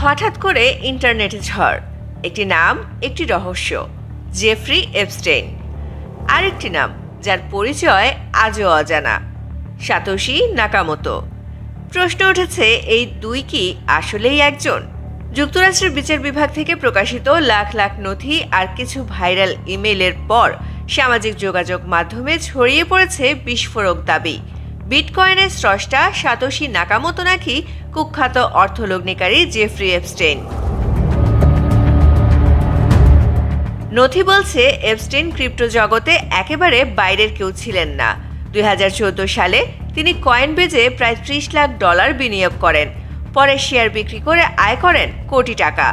হঠাৎ করে ইন্টারনেটে ঝড়। একটি নাম, একটি রহস্য, জেফ্রি এপস্টেইন। আরেকটি নাম যার পরিচয় আজও অজানা, সাতোশি নাকামোতো। প্রশ্ন উঠেছে, এই দুই কি আসলেই একজন? যুক্তরাষ্ট্রের বিচার বিভাগ থেকে প্রকাশিত লাখ লাখ নথি আর কিছু ভাইরাল ইমেইলের পর সামাজিক যোগাযোগ মাধ্যমে ছড়িয়ে পড়েছে বিস্ফোরক দাবি, বিটকয়েনের স্রষ্টা সাতোশি নাকামোতো নাকি কুখ্যাত অর্থলগ্নিকারী জেফ্রি এপস্টেইন। নথি বলছে, এপস্টেইন ক্রিপ্টো জগতে একেবারে বাইরের কেউ ছিলেন না। 2014 সালে তিনি কয়েনবেজে প্রায় $30 লাখ বিনিয়োগ করেন। পরে শেয়ার বিক্রি করে আয় করেন কোটি টাকা।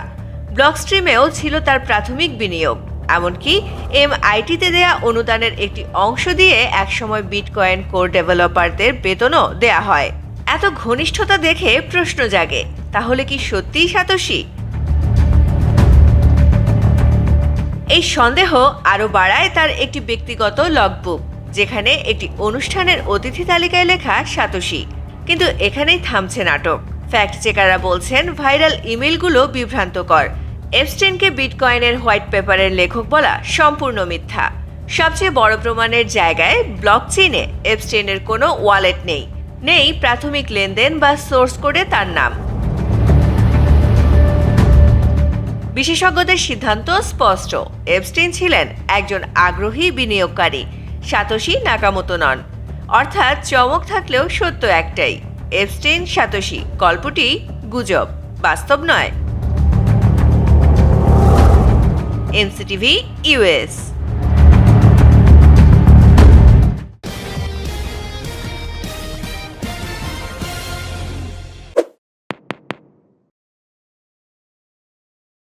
ব্লকস্ট্রিমেও ছিল তার প্রাথমিক বিনিয়োগ। এমনকি MIT-তে দেয়া অনুদানের একটি অংশ দিয়ে একসময় বিটকয়েন কোর ডেভেলপারদের বেতনও দেয়া হয়। এত ঘনিষ্ঠতা দেখে প্রশ্ন জাগে, তাহলে কি সত্যিই সাতোশি? এই সন্দেহ আরও বাড়ায় তার একটি ব্যক্তিগত লগবুক, যেখানে একটি অনুষ্ঠানের অতিথি তালিকায় লেখা সাতোশি। কিন্তু এখানেই থামছে নাটক। ফ্যাক্ট চেকাররা বলছেন, ভাইরাল ইমেলগুলো বিভ্রান্তকর। এপস্টেইনকে বিটকয়েনের হোয়াইট পেপারের লেখক বলা সম্পূর্ণ মিথ্যা। সবচেয়ে বড় প্রমাণের জায়গায় ব্লকচেইনে এপস্টেইনের কোনো ওয়ালেট নেই প্রাথমিক লেনদেন বা সোর্স কোডে তার নাম। বিশেষজ্ঞদের সিদ্ধান্ত স্পষ্ট, এপস্টেইন ছিলেন একজন আগ্রহী বিনিয়োগকারী, সাতোশি নাকামোতো নন। অর্থাৎ চমক থাকলেও সত্য একটাই, এপস্টেইন সাতোশি গল্পটি গুজব, বাস্তব নয়। MCTV US।